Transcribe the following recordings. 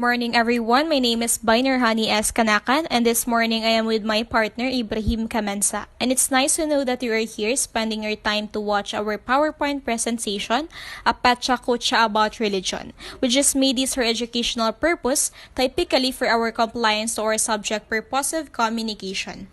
morning everyone. My name is Binarhani S. KANAKAN, and this morning I am with my partner Ibrahim Kamenza. And it's nice to know that you are here spending your time to watch our PowerPoint presentation, a Pecha Kucha about religion. We just made this for educational purpose, typically for our compliance to our subject purposive communication.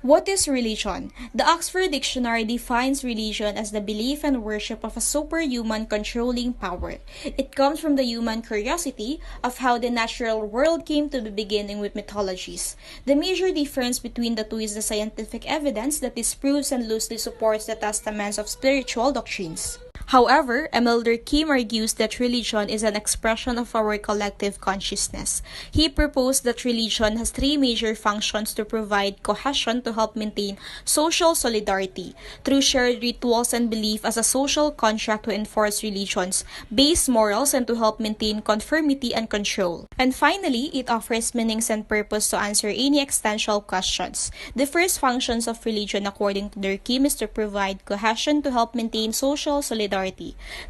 What is religion? The Oxford Dictionary defines religion as the belief and worship of a superhuman controlling power. It comes from the human curiosity of how the natural world came to be beginning with mythologies. The major difference between the two is the scientific evidence that disproves and loosely supports the testaments of spiritual doctrines. However, Elder Kim argues that religion is an expression of our collective consciousness. He proposed that religion has three major functions to provide cohesion to help maintain social solidarity, through shared rituals and belief as a social contract to enforce religion's base morals and to help maintain conformity and control. And finally, it offers meanings and purpose to answer any existential questions. The first functions of religion, according to Elder Kim, is to provide cohesion to help maintain social solidarity.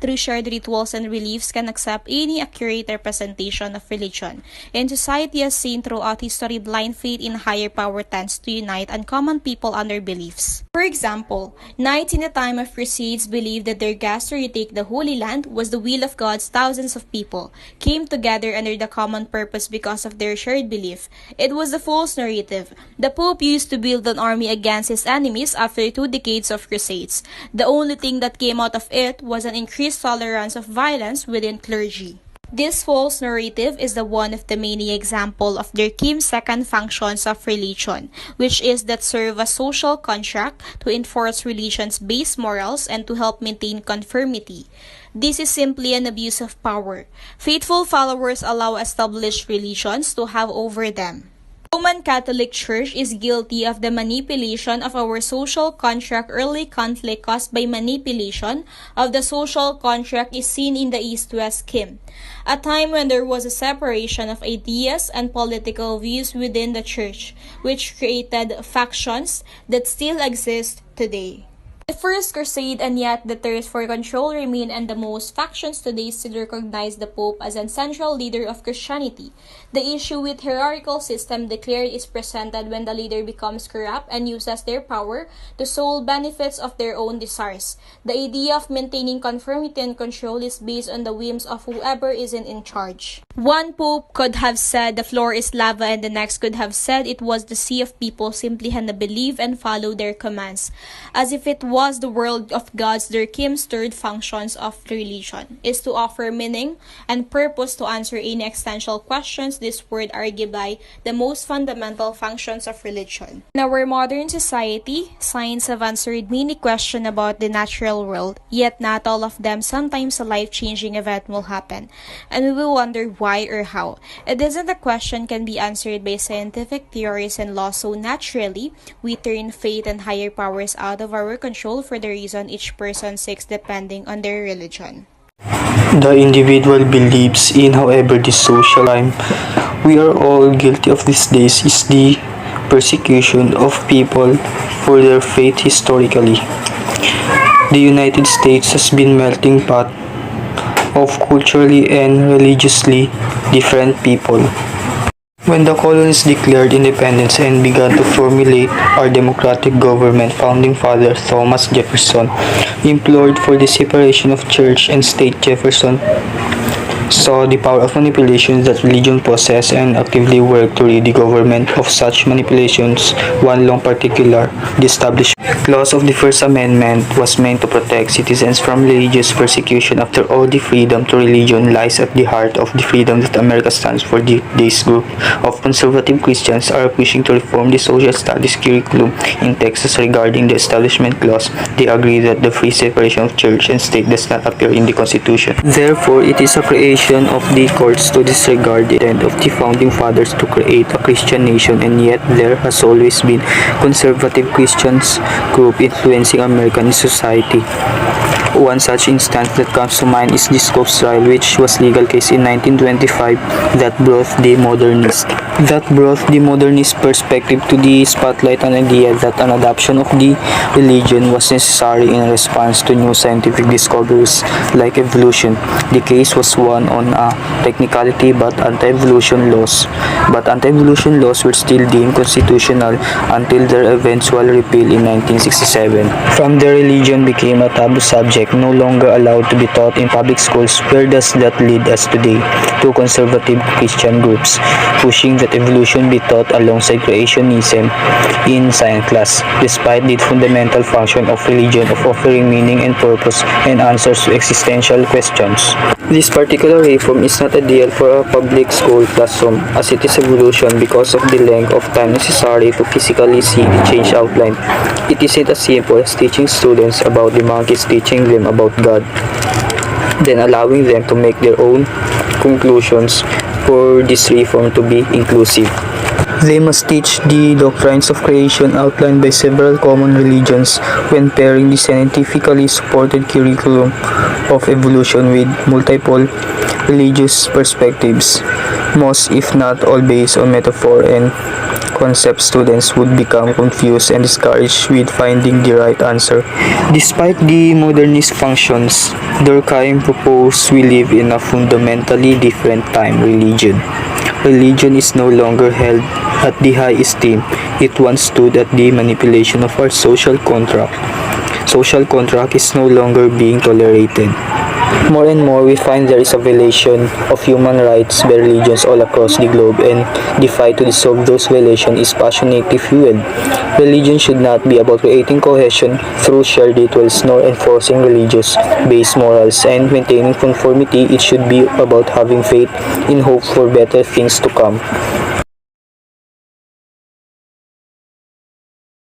Through shared rituals and beliefs can accept any accurate representation of religion. In society as seen throughout history, blind faith in higher power tends to unite uncommon people under beliefs. For example, knights in the time of crusades believed that their quest to retake the Holy Land was the will of God. Thousands of people came together under the common purpose because of their shared belief. It was a false narrative. The Pope used to build an army against his enemies after 2 decades of crusades. The only thing that came out of it was an increased tolerance of violence within clergy. This false narrative is the one of the many examples of their Kim's second functions of religion, which is that serve a social contract to enforce religion's base morals and to help maintain conformity. This is simply an abuse of power. Faithful followers allow established religions to have over them. Roman Catholic Church is guilty of the manipulation of our social contract. Early conflict caused by manipulation of the social contract is seen in the East-West Schism, a time when there was a separation of ideas and political views within the church, which created factions that still exist today. The First Crusade and yet the thirst for control remain, and the most factions today still recognize the Pope as a central leader of Christianity. The issue with hierarchical system declared is presented when the leader becomes corrupt and uses their power to sole benefits of their own desires. The idea of maintaining conformity and control is based on the whims of whoever isn't in charge. One Pope could have said the floor is lava, and the next could have said it was the sea of people simply had to believe and follow their commands. As if it was the world of gods, their Kim's third functions of religion is to offer meaning and purpose to answer any existential questions. This word arguably the most fundamental functions of religion. In our modern society, science have answered many questions about the natural world, yet not all of them. Sometimes a life-changing event will happen, and we will wonder why or how. It isn't a question can be answered by scientific theories and laws, so naturally, we turn faith and higher powers out of our control for the reason each person seeks depending on their religion. The individual believes in, however, this social crime we are all guilty of these days is the persecution of people for their faith historically. The United States has been melting pot of culturally and religiously different people. When the colonies declared independence and began to formulate our democratic government, founding father Thomas Jefferson implored for the separation of church and state. Jefferson saw the power of manipulation that religion possessed and actively worked to rid the government of such manipulations. One long particular, the established clause of the First Amendment was meant to protect citizens from religious persecution. After all, the freedom to religion lies at the heart of the freedom that America stands for. This group of conservative Christians are pushing to reform the social studies curriculum in Texas regarding the Establishment Clause. They agree that the free separation of church and state does not appear in the Constitution. Therefore, it is a creation of the courts to disregard the intent of the founding fathers to create a Christian nation, and yet there has always been conservative Christians group influencing American society. One such instance that comes to mind is the Scopes trial, which was legal case in 1925 that brought the modernist perspective to the spotlight, an idea that an adoption of the religion was necessary in response to new scientific discoveries like evolution. The case was won on a technicality, but anti-evolution laws were still deemed constitutional until their eventual repeal in 1967. From there, religion became a taboo subject, no longer allowed to be taught in public schools. Where does that lead us today? Two conservative Christian groups pushing that evolution be taught alongside creationism in science class, despite the fundamental function of religion of offering meaning and purpose and answers to existential questions. This particular reform is not ideal for a public school classroom, as it is evolution because of the length of time necessary to physically see the change outlined. It isn't as simple as teaching students about the monkeys teaching them about God, then allowing them to make their own conclusions. For this reform to be inclusive, they must teach the doctrines of creation outlined by several common religions when pairing the scientifically supported curriculum of evolution with multiple religious perspectives, most if not all based on metaphor and concept. Students would become confused and discouraged with finding the right answer. Despite the modernist functions, Durkheim proposed we live in a fundamentally different time. Religion is no longer held at the high esteem it once stood at. The manipulation of our social contract. Social contract is no longer being tolerated. More and more, we find there is a violation of human rights by religions all across the globe, and the fight to dissolve those violations is passionately fueled. Religion should not be about creating cohesion through shared rituals, nor enforcing religious-based morals and maintaining conformity. It should be about having faith in hope for better things to come.